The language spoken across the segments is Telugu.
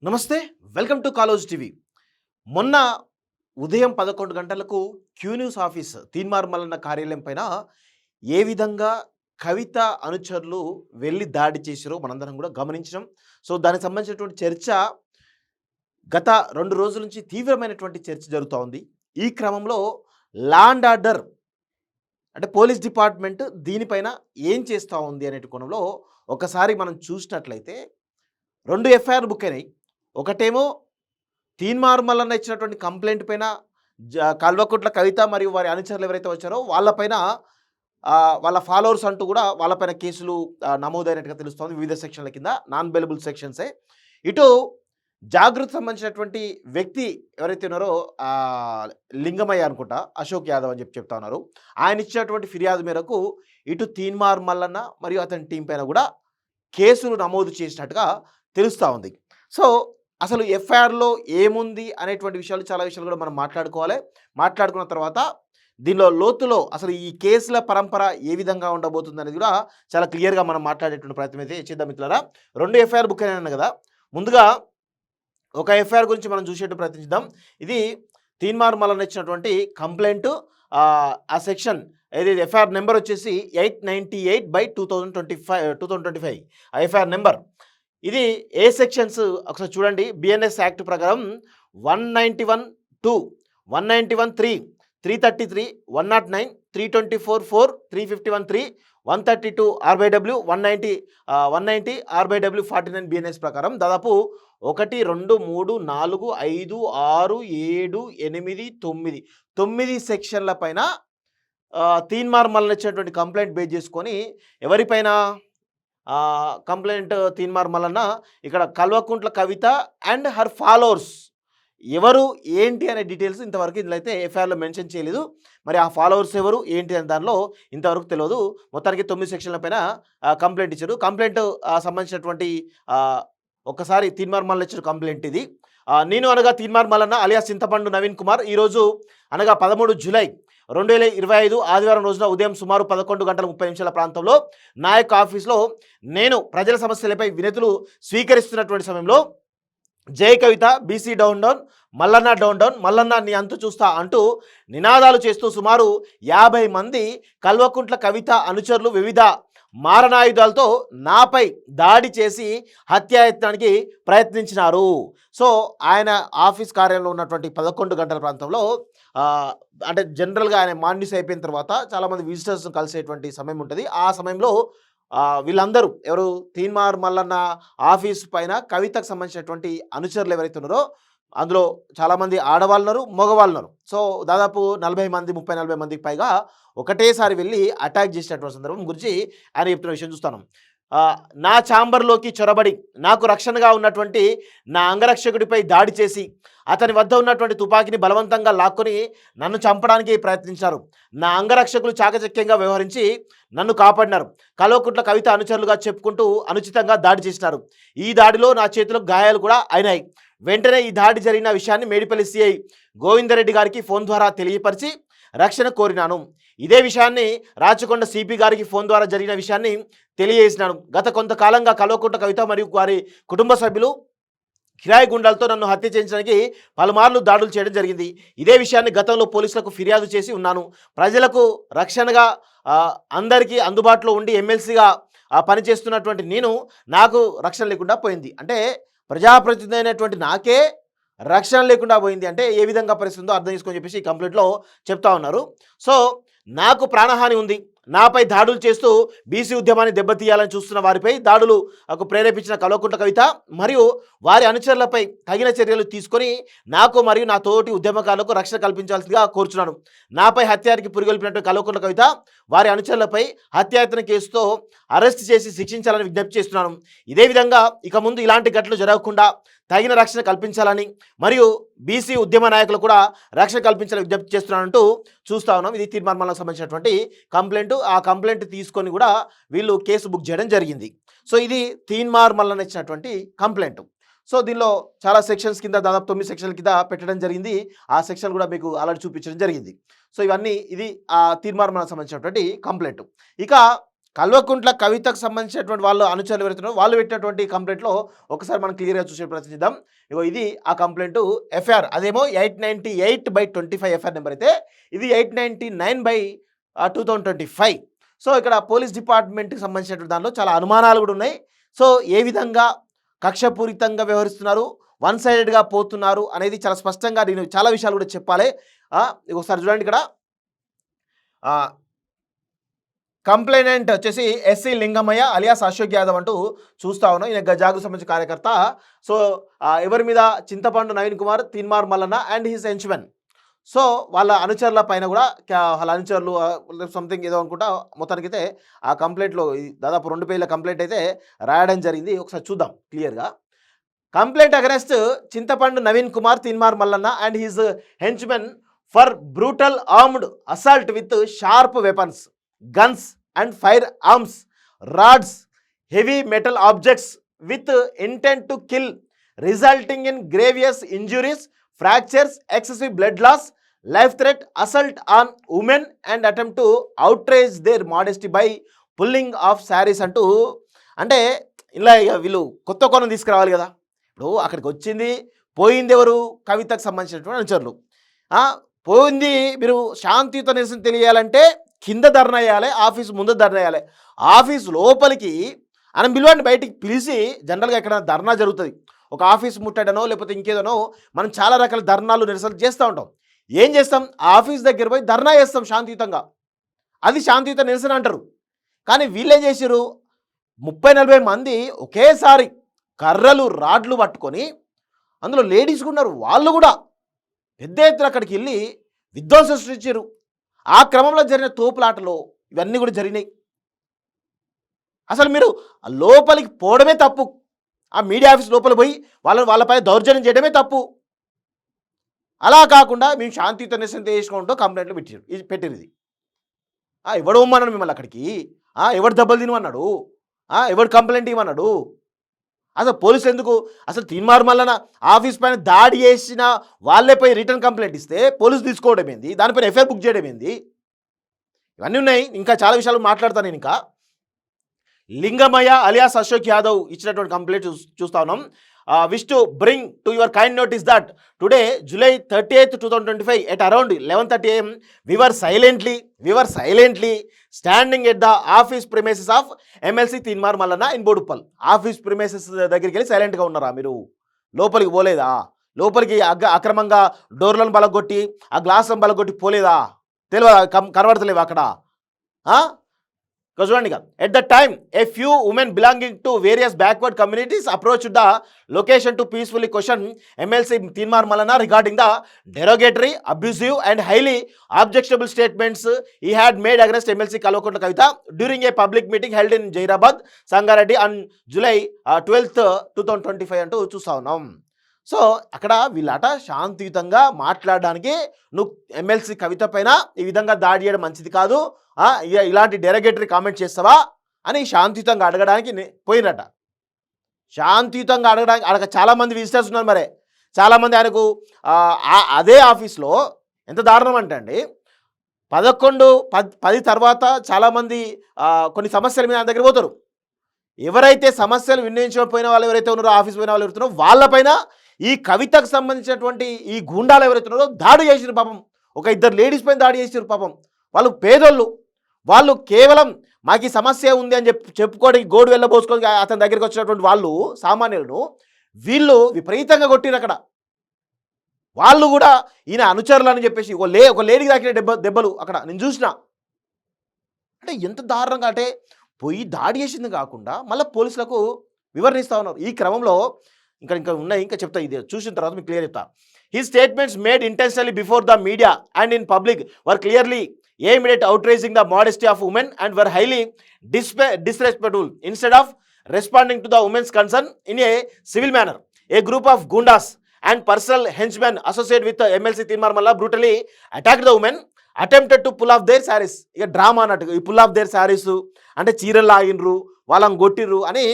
నమస్తే. Welcome to Kaloji TV. మొన్న ఉదయం 11 గంటలకు Q news office Teenmaar Mallanna కార్యాలయం పైన ఏ విధంగా కవిత అనుచరులు వెళ్లి దాడి చేసిరో మనందరం కూడా గమనించినాం. సో, దానికి సంబంధించినటువంటి చర్చ గత 2 రోజుల నుంచి తీవ్రమైనటువంటి చర్చ జరుగుతా ఉంది. ఈ క్రమంలో లా అండ్ ఆర్డర్ అంటే పోలీస్ డిపార్ట్మెంట్ దీనిపైన ఏం చేస్తా ఉంది అనే కోణంలో ఒకసారి మనం చూసినట్లయితే 2 ఎఫ్ఐఆర్ బుక్ అయినాయి. ఒకటేమో తీన్మార్ మల్లన్న ఇచ్చినటువంటి కంప్లైంట్ పైన కల్వకుంట్ల కవిత మరియు వారి అనుచరులు ఎవరైతే వచ్చారో వాళ్ళపైన వాళ్ళ ఫాలోవర్స్ అంటూ కూడా వాళ్ళపైన కేసులు నమోదైనట్టుగా తెలుస్తోంది. వివిధ సెక్షన్ల కింద నాన్ బెయిలబుల్ సెక్షన్సే. ఇటు జాగృతి సంబంధించినటువంటి వ్యక్తి ఎవరైతే ఉన్నారో లింగమయ్య అనుకుంటా, అశోక్ యాదవ్ అని చెప్తా ఉన్నారు. ఆయన ఇచ్చినటువంటి ఫిర్యాదు మేరకు ఇటు తీన్మార్ మల్లన్న మరియు అతని టీం పైన కూడా కేసులు నమోదు చేసినట్టుగా తెలుస్తూ ఉంది. సో, అసలు ఎఫ్ఐఆర్లో ఏముంది అనేటువంటి విషయాలు చాలా విషయాలు కూడా మనం మాట్లాడుకోవాలి. మాట్లాడుకున్న తర్వాత దీనిలో లోతులో అసలు ఈ కేసుల పరంపర ఏ విధంగా ఉండబోతుంది అనేది కూడా చాలా క్లియర్గా మనం మాట్లాడేటువంటి ప్రయత్నం అయితే చేద్దాం మిత్రులారా. 2 ఎఫ్ఐఆర్ బుక్ అయినా కదా. ముందుగా ఒక ఎఫ్ఐఆర్ గురించి మనం చూసేట్టు ప్రయత్నిద్దాం. ఇది తీన్మార్ మల్లన్న ఇచ్చినటువంటి కంప్లైంట్. ఆ సెక్షన్ ఏదైతే ఎఫ్ఐఆర్ నెంబర్ వచ్చేసి 898/2025 ఆ ఎఫ్ఐఆర్ నెంబర్. ఇది ఏ సెక్షన్స్ ఒకసారి చూడండి. బిఎన్ఎస్ యాక్ట్ ప్రకారం 191(2), 191(3), 333, 109, 324(4), 351(3), 132 RBW, 190 RBW 49 బిఎన్ఎస్ ప్రకారం దాదాపు 1, 2, 3, 4, 5, 6, 7, 8, 9 సెక్షన్ల పైన తీన్మార్ మల్లన్న ఇచ్చినటువంటి కంప్లైంట్ బేస్ చేసుకొని ఎవరిపైన కంప్లైంట్ తీన్మార్ మల్లన్న ఇక్కడ Kalvakuntla Kavitha and her followers ఎవరు ఏంటి అనే డీటెయిల్స్ ఇంతవరకు ఇందులో అయితే ఎఫ్ఐఆర్లో మెన్షన్ చేయలేదు. మరి ఆ ఫాలోవర్స్ ఎవరు ఏంటి అనే దానిలో ఇంతవరకు తెలియదు. మొత్తానికి 9 సెక్షన్ల పైన కంప్లైంట్ ఇచ్చారు. కంప్లైంట్ సంబంధించినటువంటి ఒక్కసారి తీన్మార్ మల్లన్న ఇచ్చిన కంప్లైంట్ ఇది. నేను అనగా తీన్మార్ మల్లన్న అలియాస్ చింతపండు నవీన్ కుమార్ ఈరోజు అనగా 13 జూలై 2025 ఆదివారం రోజున ఉదయం సుమారు 11:30 ప్రాంతంలో నా యొక్క ఆఫీస్లో నేను ప్రజల సమస్యలపై వినతులు స్వీకరిస్తున్నటువంటి సమయంలో జై Kavitha, BC down down, Mallanna down down, Mallanna నీ అంతు చూస్తా అంటూ నినాదాలు చేస్తూ సుమారు 50 మంది కల్వకుంట్ల కవిత అనుచరులు వివిధ మారణాయుధాలతో నాపై దాడి చేసి హత్యాయత్నానికి ప్రయత్నించినారు. సో, ఆయన ఆఫీస్ కార్యాలయంలో ఉన్నటువంటి 11 గంటల ప్రాంతంలో అంటే జనరల్గా ఆయన మాన్యూస్ అయిపోయిన తర్వాత చాలామంది విజిటర్స్ కలిసేటువంటి సమయం ఉంటుంది. ఆ సమయంలో వీళ్ళందరూ ఎవరు తీన్మార్ మల్లన్న ఆఫీస్ పైన కవితకు సంబంధించినటువంటి అనుచరులు ఎవరైతే ఉన్నారో అందులో చాలామంది ఆడవాళ్ళు ఉన్నారు, మగవాళ్ళు ఉన్నారు. సో, దాదాపు 40 మంది 30-40 మందికి పైగా ఒకటేసారి వెళ్ళి అటాక్ చేసినటువంటి సందర్భం గురించి ఆయన చెప్తున్న విషయం చూస్తాను. నా ఛాంబర్లోకి చొరబడి నాకు రక్షణగా ఉన్నటువంటి నా అంగరక్షకుడిపై దాడి చేసి అతని వద్ద ఉన్నటువంటి తుపాకీని బలవంతంగా లాక్కొని నన్ను చంపడానికి ప్రయత్నించారు. నా అంగరక్షకులు చాకచక్యంగా వ్యవహరించి నన్ను కాపాడినారు. కల్వకుంట్ల కవిత అనుచరులుగా చెప్పుకుంటూ అనుచితంగా దాడి చేసినారు. ఈ దాడిలో నా చేతులకు గాయాలు కూడా అయినాయి. వెంటనే ఈ దాడి జరిగిన విషయాన్ని మేడిపల్లి సిఐ గోవిందరెడ్డి గారికి ఫోన్ ద్వారా తెలియపరిచి రక్షణ కోరినాను. ఇదే విషయాన్ని రాచకొండ సిపి గారికి ఫోన్ ద్వారా జరిగిన విషయాన్ని తెలియజేసినాను. గత కొంతకాలంగా కల్వకుంట్ల కవిత మరియు వారి కుటుంబ సభ్యులు కిరాయి గుండాలతో నన్ను హత్య చేయించడానికి పలుమార్లు దాడులు చేయడం జరిగింది. ఇదే విషయాన్ని గతంలో పోలీసులకు ఫిర్యాదు చేసి ఉన్నాను. ప్రజలకు రక్షణగా అందరికీ అందుబాటులో ఉండి ఎమ్మెల్సీగా పనిచేస్తున్నటువంటి నాకు రక్షణ లేకుండా పోయింది. అంటే ప్రజాప్రతినిధి అయినటువంటి నాకే రక్షణ లేకుండా పోయింది అంటే ఏ విధంగా పరిస్థితి ఉందో అర్థం చేసుకొని చెప్పేసి ఈ కంప్లైంట్లో చెప్తా ఉన్నారు. సో, నాకు ప్రాణహాని ఉంది. నాపై దాడులు చేస్తూ బీసీ ఉద్యమాన్ని దెబ్బతీయాలని చూస్తున్న వారిపై దాడులకు ప్రేరేపించిన కల్వకుంట్ల కవిత మరియు వారి అనుచరులపై తగిన చర్యలు తీసుకొని నాకు మరియు నా తోటి ఉద్యమకారులకు రక్షణ కల్పించాల్సిందిగా కోరుచున్నాను. నాపై హత్యానికి పురిగొల్పినట్టు కల్వకుంట్ల కవిత వారి అనుచరులపై హత్యాయత్న కేసుతో అరెస్ట్ చేసి శిక్షించాలని విజ్ఞప్తి చేస్తున్నాను. ఇదే విధంగా ఇక ముందు ఇలాంటి ఘటనలు జరగకుండా తగిన రక్షణ కల్పించాలని మరియు బీసీ ఉద్యమ నాయకులు కూడా రక్షణ కల్పించాలని విజ్ఞప్తి చేస్తున్నానంటూ చూస్తా ఉన్నాం. ఇది తీన్మార్ మల్లన్నకు సంబంధించినటువంటి కంప్లైంట్. ఆ కంప్లైంట్ తీసుకొని కూడా వీళ్ళు కేసు బుక్ చేయడం జరిగింది. సో, ఇది తీన్మార్ మల్లన్న ఇచ్చినటువంటి కంప్లైంట్. సో, దీనిలో చాలా సెక్షన్స్ కింద దాదాపు 9 సెక్షన్ల కింద పెట్టడం జరిగింది. ఆ సెక్షన్ కూడా మీకు ఆల్రెడీ చూపించడం జరిగింది. సో, ఇవన్నీ ఇది తీన్మార్ మల్లన్నకు సంబంధించినటువంటి కంప్లైంట్. ఇక కల్వకుంట్ల కవితకు సంబంధించినటువంటి వాళ్ళు అనుచరులు ఎవరైతున్నారో వాళ్ళు పెట్టినటువంటి కంప్లైంట్లో ఒకసారి మనం క్లియర్గా చూసే ప్రయత్నిద్దాం. ఇగో ఇది ఆ కంప్లైంట్ ఎఫ్ఐఆర్, అదేమో 898/25 ఎఫ్ఐఆర్ నెంబర్ అయితే ఇది 899/2025. సో ఇక్కడ పోలీస్ డిపార్ట్మెంట్కి సంబంధించినటువంటి దానిలో చాలా అనుమానాలు కూడా ఉన్నాయి. సో ఏ విధంగా కక్షపూరితంగా వ్యవహరిస్తున్నారు, వన్ సైడెడ్గా పోతున్నారు అనేది చాలా స్పష్టంగా నేను చాలా విషయాలు కూడా చెప్పాలి. ఒకసారి చూడండి ఇక్కడ కంప్లైనెంట్ వచ్చేసి ఎస్సీ లింగమయ్య అలియాస్ అశోక్ యాదవ్ అంటూ చూస్తా ఉన్నాం. ఈయన గజాకు సంబంధించిన కార్యకర్త. సో ఎవరి మీద Chintapandu Naveen Kumar, Teenmar Mallanna and his henchmen. So వాళ్ళ అనుచరుల పైన కూడా వాళ్ళ అనుచరులు సంథింగ్ ఏదో అనుకుంటా మొత్తానికైతే ఆ కంప్లైంట్లో దాదాపు 2 పేజీల కంప్లైంట్ అయితే రాయడం జరిగింది. ఒకసారి చూద్దాం క్లియర్గా. Complaint against Chintapandu Naveen Kumar, Teenmar Mallanna and his henchmen for brutal armed assault with sharp weapons, guns and firearms, rods, heavy metal objects with intent to kill, resulting in grievous injuries, fractures, excessive blood loss, life threat, assault on women and attempt to outrage their modesty by pulling off sarees అంటూ. అంటే ఇలా వీళ్ళు కొత్త కోణం తీసుకురావాలి కదా. ఇప్పుడు అక్కడికి వచ్చింది పోయింది ఎవరు, కవితకు సంబంధించినటువంటి అనుచరులు. పోయింది మీరు శాంతియుత నిరసన తెలియాలంటే కింద ధర్నా వేయాలి, ఆఫీస్ ముందు ధర్నా వేయాలి. ఆఫీస్ లోపలికి మనం పిలవండి, బయటికి పిలిచి జనరల్గా ఎక్కడ ధర్నా జరుగుతుంది, ఒక ఆఫీస్ ముట్టడనో లేకపోతే ఇంకేదనో మనం చాలా రకాల ధర్నాలు నిరసనలు చేస్తూ ఉంటాం. ఏం చేస్తాం, ఆఫీస్ దగ్గర పోయి ధర్నా చేస్తాం శాంతియుతంగా, అది శాంతియుత నిరసన అంటారు. కానీ వీళ్ళేం చేశారు, 30-40 మంది ఒకేసారి కర్రలు రాడ్లు పట్టుకొని అందులో లేడీస్ ఉన్నారు, వాళ్ళు కూడా పెద్ద ఎత్తున అక్కడికి వెళ్ళి విధ్వంసం సృష్టించారు. ఆ క్రమంలో జరిగిన తోపులాటలో ఇవన్నీ కూడా జరిగినాయి. అసలు మీరు లోపలికి పోవడమే తప్పు, ఆ మీడియా ఆఫీస్ లోపల పోయి వాళ్ళపై దౌర్జన్యం చేయడమే తప్పు. అలా కాకుండా మేము శాంతియుత నిరసన చేసుకుంటూ కంప్లైంట్లు పెట్టారు. ఇది ఎవడు ఇవ్వమన్నాడు మిమ్మల్ని అక్కడికి, ఎవడు దెబ్బలు తినమన్నాడు, ఎవడు కంప్లైంట్ ఇవ్వమన్నాడు. అసలు పోలీసులు ఎందుకు, అసలు తీన్మార్ మల్లన్న ఆఫీస్ పైన దాడి చేసిన వాళ్ళపై రిటర్న్ కంప్లైంట్ ఇస్తే పోలీసు తీసుకోవడం ఏంది, దానిపైన ఎఫ్ఐఆర్ బుక్ చేయడం ఏంది, ఇవన్నీ ఉన్నాయి. ఇంకా చాలా విషయాలు మాట్లాడతాను నేను. ఇంకా లింగమయ్య అలియాస్ అశోక్ యాదవ్ ఇచ్చినటువంటి కంప్లైంట్ చూస్తా ఉన్నాం. Wish to bring to your kind notice that today July 30th, 2025 at around 11:30 AM we were silently standing at the office premises of MLC Teenmar Mallanna in Boduppal. Office premises దగ్గరికి వెళ్ళి సైలెంట్గా ఉన్నారా మీరు, లోపలికి పోలేదా, లోపలికి అక్రమంగా డోర్లను బలగొట్టి ఆ గ్లాసులను బలగొట్టి పోలేదా, తెలియదా, కనబడతలేవు అక్కడ. చూడండి, at the time a few women belonging to various backward communities approach the location to peacefully question MLC Teenmar Mallanna regarding the derogatory, abusive and highly objectionable statements he had made against MLC Kalvakuntla Kavitha during a public meeting held in Zaheerabad, Sangareddy on July 12th, 2025 అంటూ చూస్తా ఉన్నాం. సో అక్కడ వీళ్ళట శాంతియుతంగా మాట్లాడడానికి నువ్వు ఎమ్మెల్సీ కవిత పైన ఈ విధంగా దాడి చేయడం మంచిది కాదు, ఇలాంటి డెరగేటరీ కామెంట్ చేస్తావా అని శాంతియుతంగా అడగడానికి పోయినట. శాంతియుతంగా అడగ చాలామంది విజిటర్స్ ఉన్నారు. మరి చాలామంది ఆయనకు అదే ఆఫీస్లో ఎంత దారుణం అంటే అండి, 11-10 తర్వాత చాలామంది కొన్ని సమస్యల మీద ఆయన దగ్గర పోతారు. ఎవరైతే సమస్యలు విన్నవించకపోయిన వాళ్ళు ఎవరైతే ఉన్నారో, ఆఫీస్ పోయిన వాళ్ళు ఎవరుతున్నారో వాళ్ళపైన ఈ కవితకు సంబంధించినటువంటి ఈ గూండాలు ఎవరైతే ఉన్నారో దాడి చేసారు. పాపం ఒక 2 లేడీస్ పైన దాడి చేసారు. పాపం వాళ్ళు పేదోళ్ళు, వాళ్ళు కేవలం మాకు ఈ సమస్య ఉంది అని చెప్పుకోవడానికి గోడు వెళ్ళబోసుకోవడానికి అతని దగ్గరికి వచ్చినటువంటి వాళ్ళు సామాన్యులను వీళ్ళు విపరీతంగా కొట్టిరు. అక్కడ వాళ్ళు కూడా ఈయన అనుచరులు అని చెప్పేసి ఒక లేడీకి తాకిన దెబ్బలు అక్కడ నేను చూసిన. అంటే ఎంత దారుణంగా అంటే పోయి దాడి చేసింది కాకుండా మళ్ళీ పోలీసులకు వివరణ ఇస్తూ ఉన్నారు. ఈ క్రమంలో ఇంకా ఉన్నాయి, ఇంకా చెప్తా, ఇది చూసిన తర్వాత మీకు క్లియర్ చెప్తా. He statements made intentionally before the media and in public were clearly aimed at outraging the modesty of women and were highly disrespectful. Instead of responding to the women's concern in a civil manner, a group of gundas and personal henchmen associated with the MLC Teenmar Mallanna brutally attacked the women, attempted to pull off their sarees. ఇక డ్రామా అన్నట్టు ఈ పుల్ ఆఫ్ దేర్ శారీస్ అంటే చీరలు లాగినరు, వాళ్ళని కొట్టిర్రు అని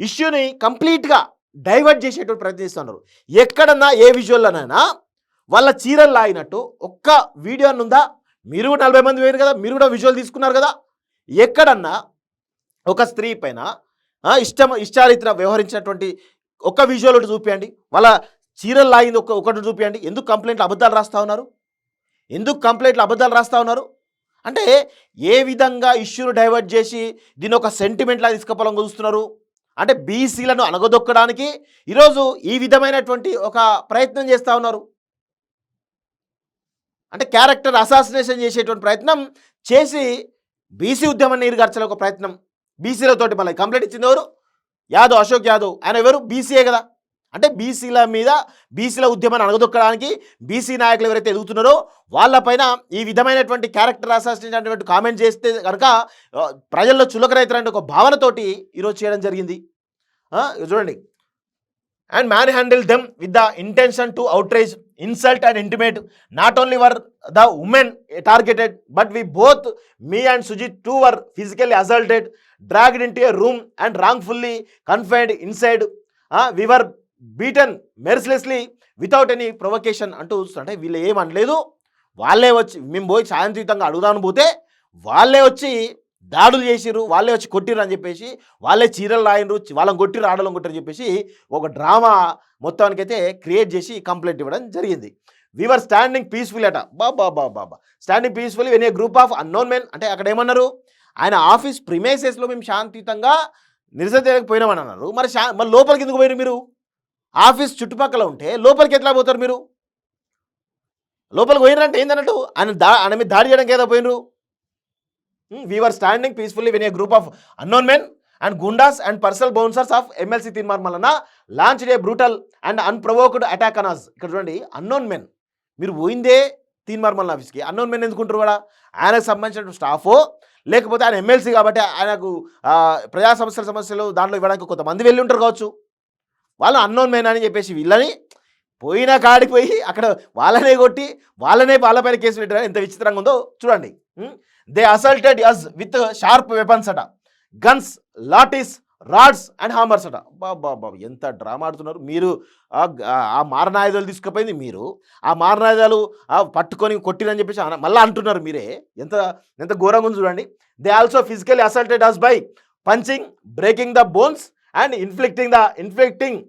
ఇష్యూని కంప్లీట్గా డైవర్ట్ చేసేటువంటి ప్రయత్నిస్తున్నారు. ఎక్కడన్నా ఏ విజువల్లోనైనా వాళ్ళ చీరలు లాగినట్టు ఒక్క వీడియో ఉందా? మీరు 40 మంది వేరు కదా, మీరు కూడా విజువల్ తీసుకున్నారు కదా. ఎక్కడన్నా ఒక స్త్రీ పైన ఇష్టారీతిన వ్యవహరించినటువంటి ఒక విజువల్ ఒకటి చూపించండి, వాళ్ళ చీరలు లాగింది ఒకటి చూపించండి. ఎందుకు కంప్లైంట్లు అబద్ధాలు రాస్తూ ఉన్నారు? అంటే ఏ విధంగా ఇష్యూను డైవర్ట్ చేసి దీన్ని ఒక సెంటిమెంట్లా తీసుకపోవాలని చూస్తున్నారు అంటే బీసీలను అణగదొక్కడానికి ఈరోజు ఈ విధమైనటువంటి ఒక ప్రయత్నం చేస్తూ ఉన్నారు. అంటే క్యారెక్టర్ అసాసినేషన్ చేసేటువంటి ప్రయత్నం చేసి బీసీ ఉద్యమం నీరుగార్చలే ఒక ప్రయత్నం. బీసీలతోటి మళ్ళీ కంప్లైంట్ ఇచ్చింది ఎవరు? యాదవ్, అశోక్ యాదవ్. ఆయన ఎవరు? బీసీఏ కదా. అంటే బీసీల మీద బీసీల ఉద్యమాన్ని అణగదొక్కడానికి బీసీ నాయకులు ఎవరైతే ఎదుగుతున్నారో వాళ్ళపైన ఈ విధమైనటువంటి క్యారెక్టర్ అసాసినేషన్ అనేటువంటి కామెంట్ చేస్తే కనుక ప్రజల్లో చులకరైతారనే ఒక భావనతోటి ఈరోజు చేయడం జరిగింది. చూడండి, and manhandle them with the intention to outrage, insult and intimidate. Not only were the women targeted, but we both, me and Sujit too, were physically assaulted, dragged into a room and wrongfully confined inside. We were beaten mercilessly without any provocation. అంటూ అంటే వీళ్ళు ఏమనలేదు, వాళ్ళే వచ్చి మేము పోయి శాంతియుతంగా అడుగుదాను పోతే వాళ్ళే వచ్చి దాడులు చేసిర్రు, వాళ్ళే వచ్చి కొట్టిర్రు అని చెప్పేసి, వాళ్ళే చీరలు రాయినరు, వాళ్ళని కొట్టిర్రు, ఆడలం కొట్టిరు చెప్పేసి ఒక డ్రామా మొత్తానికైతే క్రియేట్ చేసి కంప్లైంట్ ఇవ్వడం జరిగింది. వీఆర్ స్టాండింగ్ పీస్ఫుల్ అట. బాబా standing peaceful when a group of unknown men. అంటే అక్కడ ఏమన్నారు? ఆయన ఆఫీస్ ప్రిమైసెస్లో మేము శాంతియుతంగా నిరసన పోయినామని అన్నారు. మరి లోపలికి ఎందుకు పోయినారు మీరు? ఆఫీస్ చుట్టుపక్కల ఉంటే లోపలికి ఎట్లా పోతారు మీరు? లోపలికి పోయినారంటే ఏందన్నట్టు? ఆయన మీద దాడి చేయడానికి ఏదో పోయినరు. We were standing peacefully when a group of unknown men and gundas and personal bouncers of MLC Tinmar Malana launched a brutal and unprovoked attack on us. ఇక్కడ చూడండి, అన్నోన్ మెన్. మీరు పోయిందే తీన్మార్ మల్లన ఆఫీస్కి. అన్నోన్ మెన్ ఎందుకుంటారు కూడా? ఆయనకు సంబంధించిన స్టాఫో లేకపోతే ఆయన ఎమ్మెల్సీ కాబట్టి ఆయనకు ప్రజా సమస్యలు దాంట్లో ఇవ్వడానికి కొంతమంది వెళ్ళి ఉంటారు కావచ్చు. వాళ్ళు అన్నోన్ మెన్ అని చెప్పేసి వీళ్ళని పోయిన కాడికి పోయి అక్కడ వాళ్ళనే కొట్టి వాళ్ళపైన కేసు పెట్టారు. ఎంత విచిత్రంగా ఉందో చూడండి. They assaulted us with sharp weapons అట, guns, lathis, rods and hammers అట. బాబా ఎంత డ్రామా ఆడుతున్నారు మీరు. ఆ మారణాయుధాలు తీసుకుపోయింది మీరు, ఆ మారణాయుధాలు పట్టుకొని కొట్టిరని చెప్పేసి మళ్ళీ అంటున్నారు మీరే. ఎంత ఘోరంగా ఉంది చూడండి. They also physically assaulted us by punching, breaking the bones and inflicting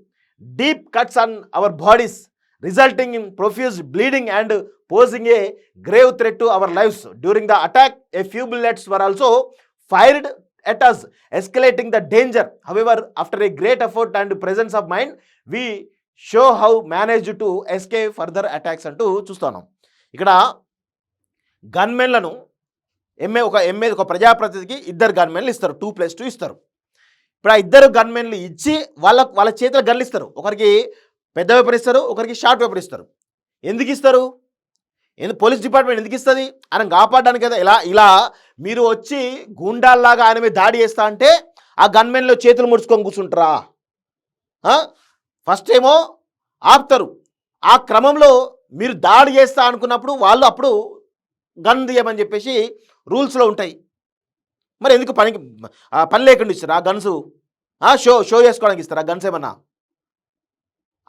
deep cuts on our bodies, resulting in profuse bleeding and posing a grave threat to our lives. During the attack, a few bullets were also fired at us, escalating the danger. However, after a great effort and presence of mind, we show how managed to escape further attacks అంటూ చూస్తున్నాం. ఇక్కడ గన్మెన్లను ఒక ప్రజాప్రతినిధికి 2 గన్మెన్లు ఇస్తారు, 2+2 ఇస్తారు. ఇప్పుడు ఆ 2 గన్మెన్లు ఇచ్చి వాళ్ళ చేతిలో గన్లు ఇస్తారు. ఒకరికి పెద్ద వెపన్ ఇస్తారు, ఒకరికి షార్ట్ వెపన్ ఇస్తారు. ఎందుకు ఇస్తారు? పోలీస్ డిపార్ట్మెంట్ ఎందుకు ఇస్తుంది? ఆయన కాపాడడానికి కదా. ఇలా మీరు వచ్చి గూండాల్లాగా ఆయన మీద దాడి చేస్తా అంటే ఆ గన్మెన్లో చేతులు ముడుచుకొని కూర్చుంటారా? ఫస్ట్ ఏమో ఆపుతారు, ఆ క్రమంలో మీరు దాడి చేస్తా అనుకున్నప్పుడు వాళ్ళు అప్పుడు గన్ తీయమని చెప్పేసి రూల్స్లో ఉంటాయి. మరి ఎందుకు పని లేకుండా ఇస్తారా గన్స్? షో చేసుకోవడానికి ఇస్తారా గన్స్ ఏమన్నా?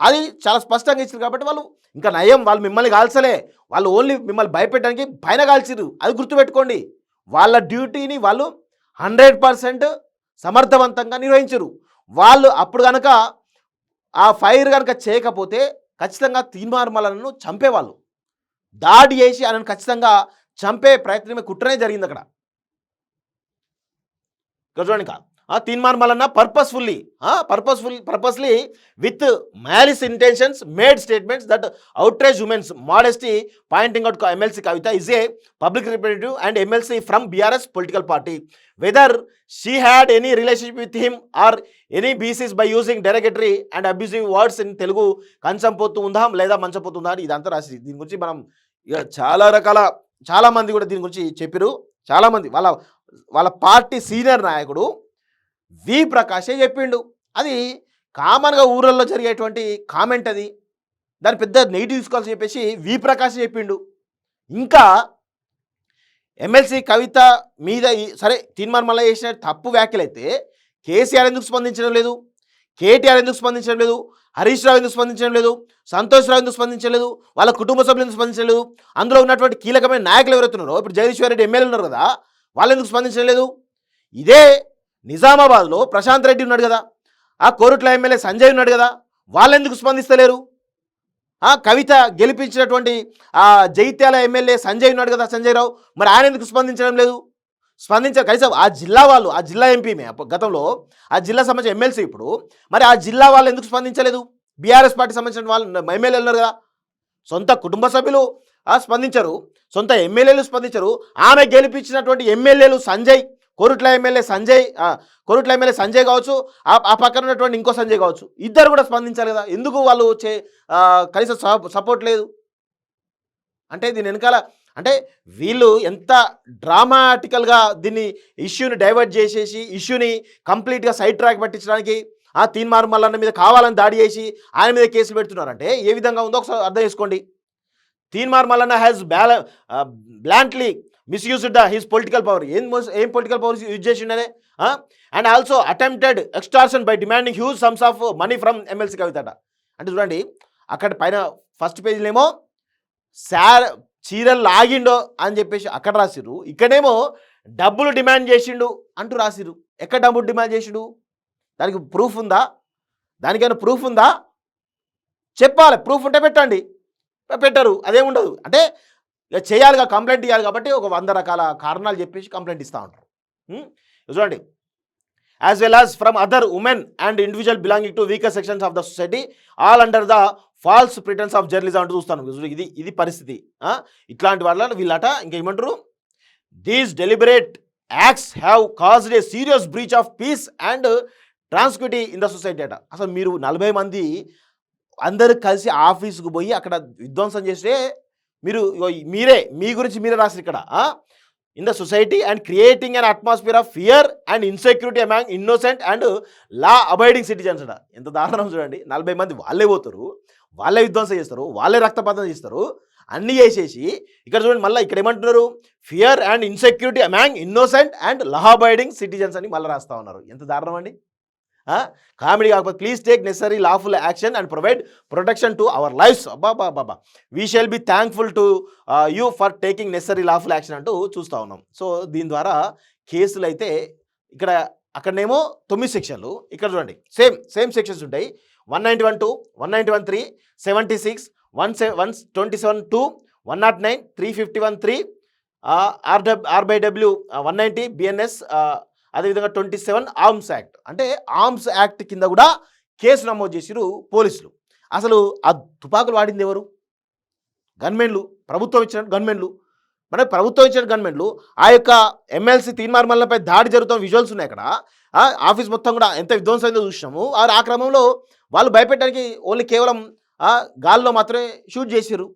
అది చాలా స్పష్టంగా ఇచ్చారు కాబట్టి వాళ్ళు ఇంకా నయం, వాళ్ళు మిమ్మల్ని కాల్చలే, వాళ్ళు ఓన్లీ మిమ్మల్ని భయపెట్టడానికి పైన కాల్చిరు. అది గుర్తుపెట్టుకోండి. వాళ్ళ డ్యూటీని వాళ్ళు 100% సమర్థవంతంగా నిర్వహించరు. వాళ్ళు అప్పుడు కనుక ఆ ఫైర్ కనుక చేయకపోతే ఖచ్చితంగా తీన్మార్ మల్లనను చంపేవాళ్ళు. దాడి చేసి ఆయనను ఖచ్చితంగా చంపే ప్రయత్నమే, కుట్రనే జరిగింది అక్కడ. చూడండి, Teenmar Mallanna purposely with malice intentions made statements that outrage women's modesty, pointing out MLC Kavita is a public representative and MLC from BRS political party. Whether she had any relationship with him or any BCs by using derogatory and abusive words in Telugu కంచంపోతూ ఉందా లేదా మంచపోతుందా అని ఇదంతా రాసి దీని గురించి మనం చాలా మంది కూడా దీని గురించి చెప్పారు. చాలామంది వాళ్ళ పార్టీ సీనియర్ నాయకుడు వి ప్రకాశే చెప్పిండు. అది కామన్గా ఊళ్ళల్లో జరిగేటువంటి కామెంట్, అది దాని పెద్ద నెగిటివ్ తీసుకోవాల్సి చెప్పేసి వి ప్రకాశ్ చెప్పిండు. ఇంకా ఎమ్మెల్సీ కవిత మీద సరే తీన్మార్ మల్లన చేసిన తప్పు వ్యాఖ్యలైతే కేసీఆర్ ఎందుకు స్పందించడం లేదు? కేటీఆర్ ఎందుకు స్పందించడం లేదు? హరీష్ రావు ఎందుకు స్పందించడం లేదు? సంతోష్ రావు ఎందుకు స్పందించడం లేదు? వాళ్ళ కుటుంబ సభ్యులు ఎందుకు స్పందించడం లేదు? అందులో ఉన్నటువంటి కీలకమైన నాయకులు ఎవరైతున్నారో, ఇప్పుడు జగదీశ్వర్ రెడ్డి ఎమ్మెల్యే ఉన్నారు కదా, వాళ్ళు ఎందుకు స్పందించడం లేదు? ఇదే నిజామాబాద్లో ప్రశాంత్ రెడ్డి ఉన్నాడు కదా, ఆ కోరుట్ల ఎమ్మెల్యే సంజయ్ ఉన్నాడు కదా, వాళ్ళెందుకు స్పందిస్తలేరు? కవిత గెలిపించినటువంటి ఆ జైత్యాల ఎమ్మెల్యే సంజయ్ ఉన్నాడు కదా, సంజయ్ రావు, మరి ఆయన ఎందుకు స్పందించడం లేదు? కనీసం ఆ జిల్లా వాళ్ళు, ఆ జిల్లా ఎంపీమే గతంలో, ఆ జిల్లా సంబంధించిన ఎమ్మెల్సీ ఇప్పుడు, మరి ఆ జిల్లా వాళ్ళు ఎందుకు స్పందించలేదు? బీఆర్ఎస్ పార్టీ సంబంధించిన వాళ్ళు ఎమ్మెల్యేలు ఉన్నారు కదా, సొంత కుటుంబ సభ్యులు స్పందించరు, సొంత ఎమ్మెల్యేలు స్పందించరు. ఆమె గెలిపించినటువంటి ఎమ్మెల్యేలు సంజయ్, కోరుట్ల ఎమ్మెల్యే సంజయ్ కావచ్చు, ఆ పక్కన ఉన్నటువంటి ఇంకో సంజయ్ కావచ్చు, ఇద్దరు కూడా స్పందించాలి కదా, ఎందుకు వాళ్ళు కనీసం సపోర్ట్ లేదు? అంటే దీని వెనకాల అంటే వీళ్ళు ఎంత డ్రామాటికల్గా దీన్ని ఇష్యూని డైవర్ట్ చేసేసి ఇష్యూని కంప్లీట్గా సైడ్ ట్రాక్ పట్టించడానికి తీన్మార్ మల్లన్న మీద కావాలని దాడి చేసి ఆయన మీద కేసులు పెడుతున్నారంటే ఏ విధంగా ఉందో ఒకసారి అర్థం చేసుకోండి. Teenmaar Mallanna has bluntly misused his political power. ఏం పొలిటికల్ పవర్ యూజ్ చేసిండనే? And also attempted extortion by demanding huge sums of money from MLC కవితట. అంటే చూడండి, అక్కడ పైన ఫస్ట్ పేజీలేమో చీరలు లాగిండో అని చెప్పేసి అక్కడ రాసిరు, ఇక్కడేమో డబ్బులు డిమాండ్ చేసిండు అంటూ రాసిరు. ఎక్కడ డబ్బులు డిమాండ్ చేసిండు? దానికి ప్రూఫ్ ఉందా? దానికైనా ప్రూఫ్ ఉందా? చెప్పాలి, ప్రూఫ్ ఉంటే పెట్టండి. పెట్టరు, అదేముండదు. అంటే ఇక చేయాలిగా, కంప్లైంట్ ఇవ్వాలి కాబట్టి ఒక 100 రకాల కారణాలు చెప్పేసి కంప్లైంట్ ఇస్తూ ఉంటారు. చూడండి, as well as from other women and individual belonging to weaker sections of the society all under the false pretence of journalism అంటూ చూస్తాను. ఇది పరిస్థితి. ఇట్లాంటి వాళ్ళ వీళ్ళట ఇంకేమంటారు, these deliberate acts have caused a serious breach of peace and tranquillity in the society అట. అసలు మీరు 40 మంది అందరు కలిసి ఆఫీసుకు పోయి అక్కడ విధ్వంసం చేస్తే మీ గురించి మీరే రాసి ఇక్కడ in the society and creating an atmosphere of fear and insecurity among innocent and law abiding citizens అట. ఎంత దారుణం చూడండి. 40 మంది వాళ్ళే పోతారు, వాళ్ళే విధ్వంసం చేస్తారు, వాళ్ళే రక్తపాతం చేస్తారు, అన్నీ చేసేసి ఇక్కడ చూడండి మళ్ళీ ఇక్కడ ఏమంటున్నారు, fear and insecurity among innocent and law abiding citizens అని మళ్ళీ రాస్తా ఉన్నారు. ఎంత దారుణం అండి. కామెడీ కాకపోతే please take necessary lawful action and provide protection to our lifes. బాబా we shall be thankful to you for taking necessary lawful action అంటూ చూస్తూ ఉన్నాం. సో దీని ద్వారా కేసులు అయితే అక్కడనేమో 9 సెక్షన్లు, ఇక్కడ చూడండి సేమ్ సెక్షన్స్ ఉంటాయి. 191(2), 191(3), 76, 127(2), 109, 351(3), RBW 190, BNS, అదేవిధంగా 27 ఆర్మ్స్ యాక్ట్. అంటే ఆర్మ్స్ యాక్ట్ కింద కూడా కేసు నమోదు చేసిరు పోలీసులు. అసలు ఆ తుపాకులు వాడింది ఎవరు? గన్మెన్లు, ప్రభుత్వం ఇచ్చిన గన్మెన్లు. మన ప్రభుత్వం ఇచ్చిన గన్మెన్లు ఆ యొక్క ఎమ్మెల్సీ తీన్మార్ మల్లన్నపై దాడి జరుగుతున్న విజువల్స్ ఉన్నాయి అక్కడ. ఆఫీస్ మొత్తం కూడా ఎంత విధ్వంసంగా చూసినాము. ఆ క్రమంలో వాళ్ళు భయపెట్టడానికి ఓన్లీ కేవలం గాల్లో మాత్రమే షూట్ చేసిరు.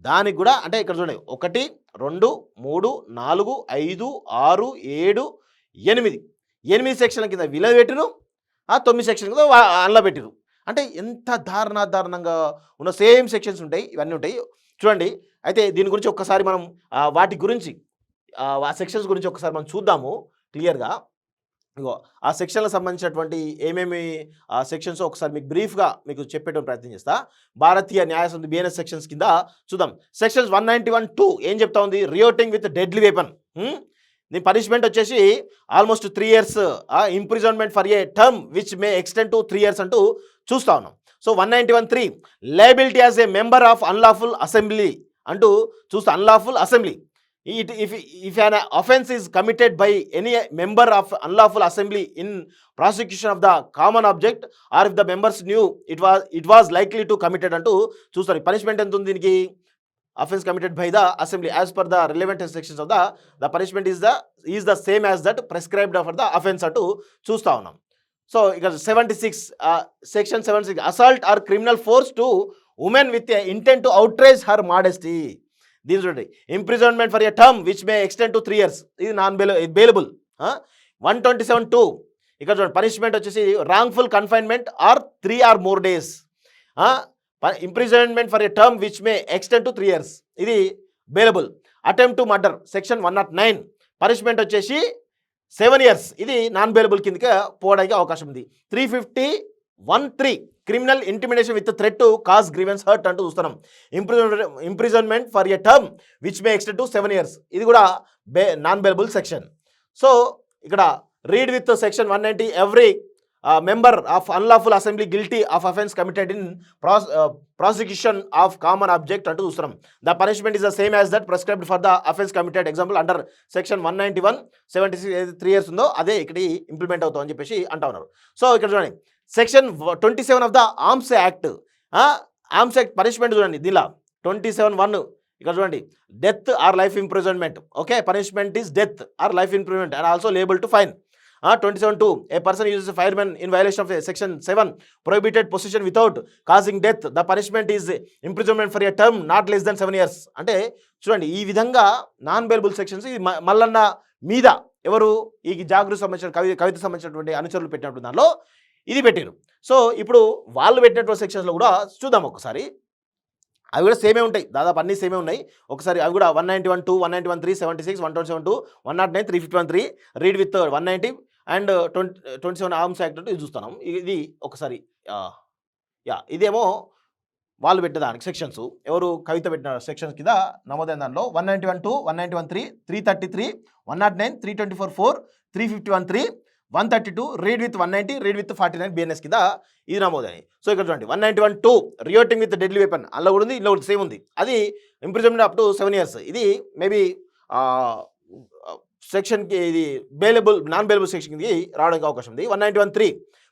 దానికి కూడా అంటే ఇక్కడ చూడండి 1, 2, 3, 4, 5, 6, 7, 8 సెక్షన్ల కింద వీళ్ళ పెట్టిరు, 9 సెక్షన్ కింద అందులో పెట్టిరు. అంటే ఎంత దారుణంగా ఉన్న సేమ్ సెక్షన్స్ ఉంటాయి, ఇవన్నీ ఉంటాయి చూడండి. అయితే దీని గురించి ఒక్కసారి మనం వాటి గురించి ఆ సెక్షన్స్ గురించి ఒకసారి మనం చూద్దాము క్లియర్గా. ఇగో ఆ సెక్షన్లకు సంబంధించినటువంటి ఏమేమి సెక్షన్స్ ఒకసారి మీకు బ్రీఫ్గా మీకు చెప్పేటువంటి ప్రయత్నం చేస్తా. భారతీయ న్యాయ సంస్థ BNS సెక్షన్స్ కింద చూద్దాం. సెక్షన్స్ 191(2) ఏం చెప్తా ఉంది, రియోటింగ్ విత్ డెడ్లీ వెపన్. దీని పనిష్మెంట్ వచ్చేసి almost 3 years imprisonment for a term which may extend to 3 years అంటూ చూస్తూ ఉన్నాం. So 191(3) liability as a member of unlawful assembly అంటూ చూస్తా. Unlawful assembly, if an offense is committed by any member of unlawful assembly in prosecution of the common object or if the members knew it was likely to committed అంటూ చూస్తారు. పనిష్మెంట్ ఎంత ఉంది దీనికి? offense committed by the assembly as per the relevant sections of the punishment is the same as that prescribed for the offense అంటూ చూస్తా ఉన్నాం. సో ఇక 76 section 76 assault or criminal force to women with a intent to outrage her modesty. దీని చూడండి, imprisonment for a term which may extend to 3 years, ఇది నాన్ బెయిలబుల్. 127(2) ఇక్కడ చూడండి పనిష్మెంట్ వచ్చేసి wrongful confinement or 3 or more days. Imprisonment for a term which may extend to 3 years, ఇది bailable. Attempt to murder section 109 punishment వచ్చేసి 7 years, ఇది నాన్ బెయిలబుల్ కిందకి పోవడానికి అవకాశం ఉంది. 351(3) criminal intimidation with threat to cause grievance hurt అంటూ చూస్తున్నాం. Imprisonment for a term which may extend to 7 years, ఇది కూడా నాన్ బెయిలబుల్ సెక్షన్. సో ఇక్కడ read with section 190 every member of unlawful assembly guilty of offence committed in prosecution of common object అంటూ చూస్తున్నాం. The punishment is the same as that prescribed for the offence committed example under section 191 76 3 years ఉందో అదే ఇక్కడ ఇంప్లిమెంట్ అవుతాం అని చెప్పేసి అంటా ఉన్నారు. సో ఇక్కడ చూడండి section 27 of the arms act, arms act punishment చూడండి దీనిలో 27(1) ఇక్కడ చూడండి, death or life imprisonment. Okay, punishment is death or life imprisonment and also liable to fine. 27(2) a person uses a fireman in violation of section 7 prohibited possession without causing death, the punishment is imprisonment for a term not less than 7 years. అంటే చూడండి ఈ విధంగా నాన్ బెయిలబుల్ సెక్షన్స్ ఇది మల్లన్న మీద ఎవరు ఈ జాగృతి సంబంధించిన కవిత సంబంధించినటువంటి అనుచరులు పెట్టినటువంటి దానిలో ఇది పెట్టారు. సో ఇప్పుడు వాళ్ళు పెట్టినటువంటి సెక్షన్స్లో కూడా చూద్దాం ఒకసారి. అవి కూడా సేమే ఉంటాయి, దాదాపు అన్నీ సేమే ఉన్నాయి. ఒకసారి అవి కూడా 191(2), 191(3), 76, 127(2), 109, 351(3) read with 190 and 27 arms act ఇది చూస్తున్నాం. ఇది ఒకసారి ఇదేమో వాళ్ళు పెట్టేదానికి సెక్షన్స్, ఎవరు కవిత పెట్టిన సెక్షన్స్ కింద నమోదైన దానిలో 191(2), 191(3), 333, 109, 324(4), 351(3), 132 read with 190 read with 49 BNS కింద ఇది నమోదని. సో ఇక్కడ చూడండి 191(2) రియోటింగ్ విత్ డెడ్లీ వెపన్ అలా కూడా ఉంది, ఇలా కూడా సేమ్ ఉంది. అది ఇంప్రిజన్మెంట్ అప్ టు 7 years. ఇది మేబీ సెక్షన్కి ఇది బెయిలబుల్ నాన్ బెయిలబుల్ సెక్షన్కి రావడానికి అవకాశం ఉంది. 191(3)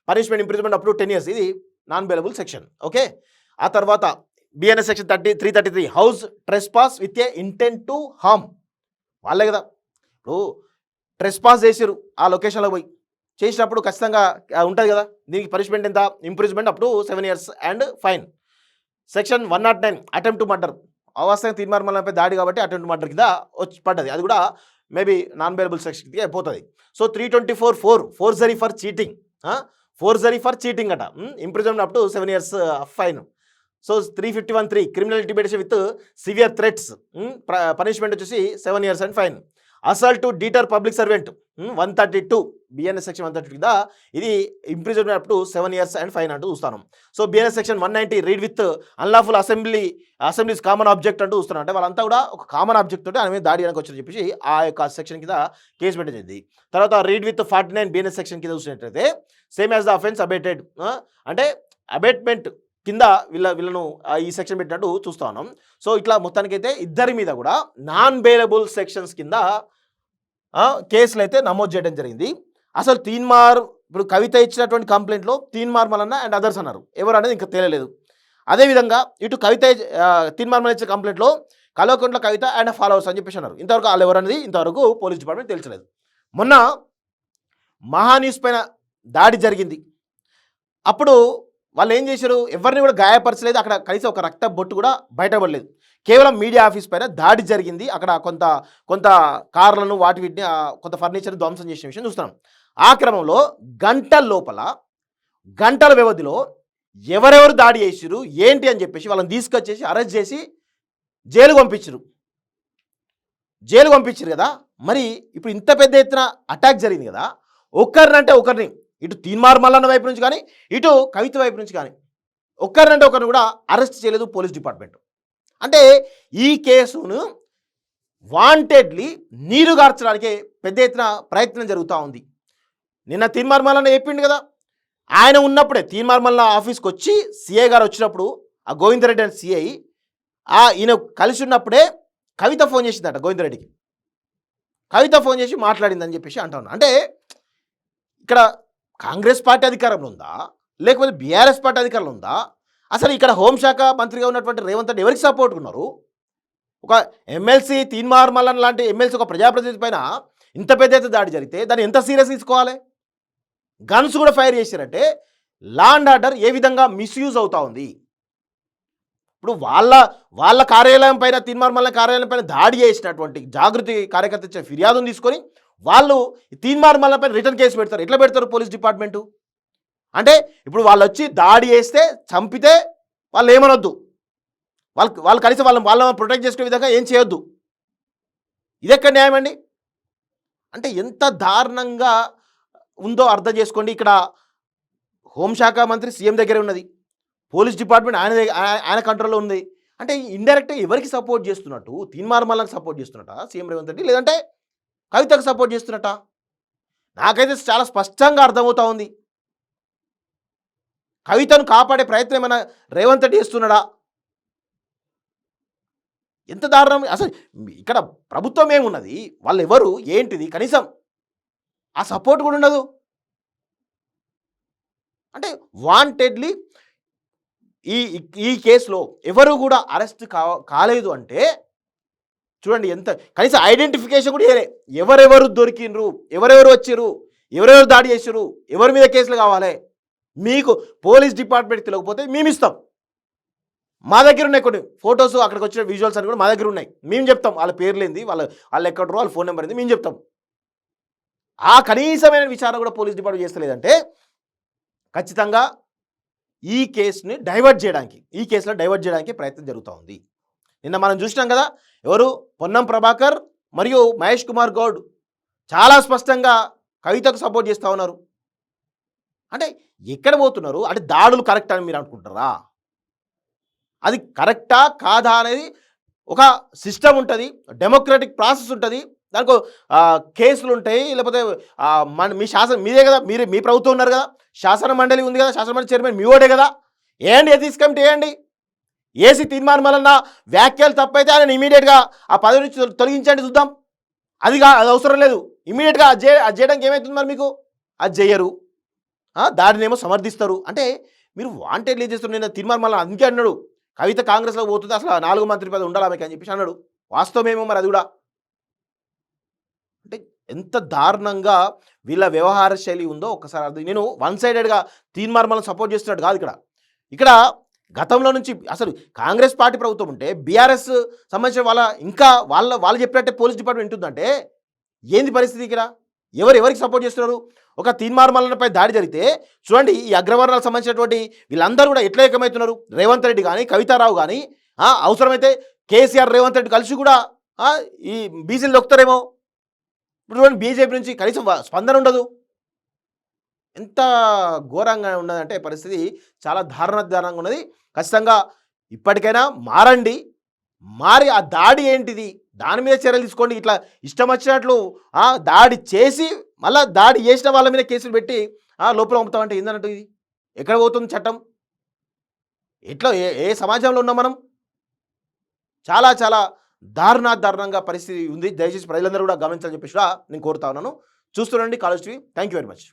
punishment imprisonment up to 10 years. ఇది నాన్ బెయిలబుల్ సెక్షన్. ఓకే, ఆ తర్వాత BNS section 333 house trespass with a intent to harm. వాళ్ళే కదా ఇప్పుడు ట్రెస్పాస్ చేసారు ఆ లొకేషన్లో పోయి చేసినప్పుడు ఖచ్చితంగా ఉంటుంది కదా, దీనికి పనిష్మెంట్ ఎంత, imprisonment up to 7 years and fine. Section 109 attempt to murder, అవాస్తవంగా తీర్మార్మలపై దాడి కాబట్టి అటెంప్ట్ టు మర్డర్ కింద వచ్చి పడ్డది, అది కూడా మేబీ నాన్ బెయిలబుల్ సెక్షన్కి అయిపోతుంది. So 324(4) forgery for cheating, forgery for cheating అట, imprisonment up to 7 years fine. So 351(3) criminal intimidation with severe threats, punishment వచ్చేసి 7 years and fine. Assault to deter public servant 132 BNS section 132 కింద ఇది imprisonment up to 7 years and fine అంటూ చూస్తాను. So BNS section 190 read with unlawful assemblies common object అంటూ చూస్తున్నాను. అంటే వాళ్ళంతా కూడా ఒక కామన్ ఆబ్జెక్ట్ తోటి ఆయన మీద దాడి చేయడానికి వచ్చని చెప్పేసి ఆ యొక్క సెక్షన్ కింద కేసు పెట్టింది. తర్వాత రీడ్ విత్ 49 బిఎన్ఎస్ సెక్షన్ కింద చూసినట్లయితే సేమ్ యాజ్ ద అఫెన్స్ అబేటెడ్, అంటే అబేట్మెంట్ కింద వీళ్ళను ఈ సెక్షన్ పెట్టినట్టు చూస్తా ఉన్నాం. సో ఇట్లా మొత్తానికైతే ఇద్దరి మీద కూడా నాన్ బెయిలబుల్ సెక్షన్స్ కింద కేసులు అయితే నమోదు చేయడం జరిగింది. అసలు ఇప్పుడు కవిత ఇచ్చినటువంటి కంప్లైంట్లో మల్లన్న అండ్ అదర్స్ అన్నారు, ఎవరు అనేది ఇంకా తెలియలేదు. అదేవిధంగా ఇటు కవిత మల్లన్న ఇచ్చిన కంప్లైంట్లో కల్వకుంట్ల కవిత అండ్ ఫాలోవర్స్ అని చెప్పేసి అన్నారు. ఇంతవరకు వాళ్ళు ఎవరు అనేది ఇంతవరకు పోలీస్ డిపార్ట్మెంట్ తెలియలేదు. మొన్న మహాన్యూస్ పైన దాడి జరిగింది, అప్పుడు వాళ్ళు ఏం చేశారు, ఎవరిని కూడా గాయపరచలేదు, అక్కడ కనీసం ఒక రక్త బొట్టు కూడా బయటపడలేదు. కేవలం మీడియా ఆఫీస్ పైన దాడి జరిగింది, అక్కడ కొంత కార్లను వీటిని కొంత ఫర్నిచర్ ధ్వంసం చేసిన విషయం చూస్తున్నాం. ఆ క్రమంలో గంటల వ్యవధిలో ఎవరెవరు దాడి చేసిరు ఏంటి అని చెప్పేసి వాళ్ళని తీసుకొచ్చేసి అరెస్ట్ చేసి జైలు పంపించారు కదా. మరి ఇప్పుడు ఇంత పెద్ద ఎత్తున అటాక్ జరిగింది కదా, ఒకరినంటే ఒకరిని ఇటు మల్లన్న వైపు నుంచి కానీ ఇటు కవిత వైపు నుంచి కానీ ఒకరినంటే ఒకరిని కూడా అరెస్ట్ చేయలేదు పోలీస్ డిపార్ట్మెంట్. అంటే ఈ కేసును వాంటెడ్లీ నీరుగార్చడానికి పెద్ద ఎత్తున ప్రయత్నం జరుగుతూ ఉంది. నిన్న మల్లన్న చెప్పిండు కదా, ఆయన ఉన్నప్పుడే మల్లన్న ఆఫీస్కి వచ్చి సిఐ గారు వచ్చినప్పుడు ఆ గోవిందరెడ్డి అని సిఐ ఈయన కలిసి ఉన్నప్పుడే కవిత ఫోన్ చేసిందట గోవిందరెడ్డికి, కవిత ఫోన్ చేసి మాట్లాడిందని చెప్పేసి అంటా ఉన్నా. అంటే ఇక్కడ కాంగ్రెస్ పార్టీ అధికారంలో ఉందా లేకపోతే బీఆర్ఎస్ పార్టీ అధికారంలో ఉందా? అసలు ఇక్కడ హోంశాఖ మంత్రిగా ఉన్నటువంటి రేవంత్ రెడ్డి ఎవరికి సపోర్ట్ ఉన్నారు? ఒక ఎమ్మెల్సీ మల్లన్న లాంటి ఎమ్మెల్సీ ఒక ప్రజాప్రతినిధి పైన ఇంత పెద్ద ఎత్తున దాడి జరిగితే దాన్ని ఎంత సీరియస్ తీసుకోవాలి? గన్స్ కూడా ఫైర్ చేశారంటే లా అండ్ ఆర్డర్ ఏ విధంగా మిస్యూజ్ అవుతా ఉంది. ఇప్పుడు వాళ్ళ కార్యాలయం పైన మల్లన్న కార్యాలయం పైన దాడి చేసినటువంటి జాగృతి కార్యకర్త ఇచ్చిన ఫిర్యాదును తీసుకొని వాళ్ళు మల్లన్న పైన రిటర్న్ కేసు పెడతారు. ఎట్లా పెడతారు పోలీస్ డిపార్ట్మెంటు? అంటే ఇప్పుడు వాళ్ళు వచ్చి దాడి చేస్తే చంపితే వాళ్ళు ఏమనొద్దు, వాళ్ళు కనీసం వాళ్ళని ప్రొటెక్ట్ చేసుకునే విధంగా ఏం చేయొద్దు. ఇదెక్కడ న్యాయం అండి? అంటే ఎంత దారుణంగా ఉందో అర్థం చేసుకోండి. ఇక్కడ హోంశాఖ మంత్రి సీఎం దగ్గరే ఉన్నది, పోలీస్ డిపార్ట్మెంట్ ఆయన కంట్రోల్లో ఉంది. అంటే ఇండైరెక్ట్గా ఎవరికి సపోర్ట్ చేస్తున్నట్టు? మల్లన్నకు సపోర్ట్ చేస్తున్నట్ట సీఎం రేవంత్ రెడ్డి, లేదంటే కవితకు సపోర్ట్ చేస్తున్నట్ట? నాకైతే చాలా స్పష్టంగా అర్థమవుతా ఉంది. కవితను కాపాడే ప్రయత్నం ఏమైనా రేవంత్ రెడ్డి చేస్తున్నాడా? ఎంత దారుణం అసలు. ఇక్కడ ప్రభుత్వం ఏమున్నది? వాళ్ళెవరు? ఏంటిది? కనీసం ఆ సపోర్ట్ కూడా ఉండదు. అంటే వాంటెడ్‌లీ ఈ ఈ కేసులో ఎవరు కూడా అరెస్ట్ కాలేదు అంటే చూడండి ఎంత కనీసం ఐడెంటిఫికేషన్ కూడా చేయలే. ఎవరెవరు దొరికిండ్రు? ఎవరెవరు వచ్చిర్రు? ఎవరెవరు దాడి చేసిర్రు? ఎవరి మీద కేసులు కావాలి? మీకు పోలీస్ డిపార్ట్మెంట్ తెలియకపోతే మేమిస్తాం. మా దగ్గర ఉన్నాయి కొన్ని ఫోటోస్, అక్కడికి వచ్చిన విజువల్స్ అని కూడా మా దగ్గర ఉన్నాయి. మేము చెప్తాం వాళ్ళ పేర్లేంది, వాళ్ళు ఎక్కడరో, వాళ్ళ ఫోన్ నెంబర్ ఏంది మేము చెప్తాం. ఆ కనీసమైన విచారణ కూడా పోలీస్ డిపార్ట్మెంట్ చేస్తలేదంటే ఖచ్చితంగా ఈ కేసుని డైవర్ట్ చేయడానికి, ఈ కేసులో డైవర్ట్ చేయడానికి ప్రయత్నం జరుగుతూ ఉంది. నిన్న మనం చూసినాం కదా, ఎవరు పొన్నం ప్రభాకర్ మరియు మహేష్ కుమార్ గౌడ్ చాలా స్పష్టంగా కవితకు సపోర్ట్ చేస్తూ ఉన్నారు. అంటే ఎక్కడ పోతున్నారు? అంటే దాడులు కరెక్ట్ అని మీరు అనుకుంటారా? అది కరెక్టా కాదా అనేది ఒక సిస్టమ్ ఉంటుంది, డెమోక్రటిక్ ప్రాసెస్ ఉంటుంది. దానికి కేసులు ఉంటాయి, లేకపోతే మీ మీదే కదా, మీ ప్రభుత్వం ఉన్నారు కదా, శాసన మండలి ఉంది కదా, శాసన మండలి చైర్మన్ మీ ఓడే కదా, వేయండి ఎథిక్స్ కమిటీ వేయండి. ఏసీ తీర్మానం వలన వ్యాఖ్యలు తప్పైతే ఆయన ఇమీడియట్గా ఆ పదవి నుంచి తొలగించండి చూద్దాం. అది అవసరం లేదు. ఇమీడియట్గా అది చేయడానికి ఏమవుతుంది మరి మీకు? అది చేయరు, దాడినేమో సమర్థిస్తారు. అంటే మీరు వాంటెడ్లీ చేస్తున్నారు. నేను తీర్మానం వల్ల అందుకే అన్నాడు కవిత కాంగ్రెస్లో పోతుంది, అసలు 4 మంత్రి పదవి ఉండాలి ఆమెకి అని చెప్పేసి అన్నాడు. వాస్తవమేమో మరి అది కూడా. అంటే ఎంత దారుణంగా వీళ్ళ వ్యవహార శైలి ఉందో ఒక్కసారి అర్థం. నేను వన్ సైడెడ్గా తీర్మానం సపోర్ట్ చేస్తున్నట్టు కాదు. ఇక్కడ గతంలో నుంచి అసలు కాంగ్రెస్ పార్టీ ప్రభుత్వం ఉంటే బీఆర్ఎస్ సంబంధించిన వాళ్ళు చెప్పినట్టే పోలీస్ డిపార్ట్మెంట్ ఉంటుందంటే ఏంది పరిస్థితి? ఇక్కడ ఎవరికి సపోర్ట్ చేస్తున్నారు? ఒక తీర్మార్మలపై దాడి జరిగితే చూడండి, ఈ అగ్రవర్ణాలకు సంబంధించినటువంటి వీళ్ళందరూ కూడా ఎట్లా ఏకమవుతున్నారు? రేవంత్ రెడ్డి కానీ, కవితారావు కానీ, అవసరమైతే కేసీఆర్ రేవంత్ రెడ్డి కలిసి కూడా ఈ బీసీలు దొక్కుతారేమో. ఇప్పుడు చూడండి, బీజేపీ నుంచి కనీసం స్పందన ఉండదు. ఎంత ఘోరంగా ఉన్నదంటే పరిస్థితి చాలా దారుణంగా ఉన్నది. ఖచ్చితంగా ఇప్పటికైనా మారండి. మారి ఆ దాడి ఏంటిది దాని మీద చర్యలు తీసుకోండి. ఇట్లా ఇష్టం వచ్చినట్లు దాడి చేసి మళ్ళీ దాడి చేసిన వాళ్ళ మీద కేసులు పెట్టి లోపల పంపుతామంటే ఏందన్నట్టు? ఇది ఎక్కడ పోతుంది చట్టం? ఎట్లా ఏ సమాజంలో ఉన్నాం మనం? చాలా చాలా దారుణంగా పరిస్థితి ఉంది. దయచేసి ప్రజలందరూ కూడా గమనించాలని చెప్పేసి నేను కోరుతా ఉన్నాను. చూస్తుండండి college TV. Thank you very much.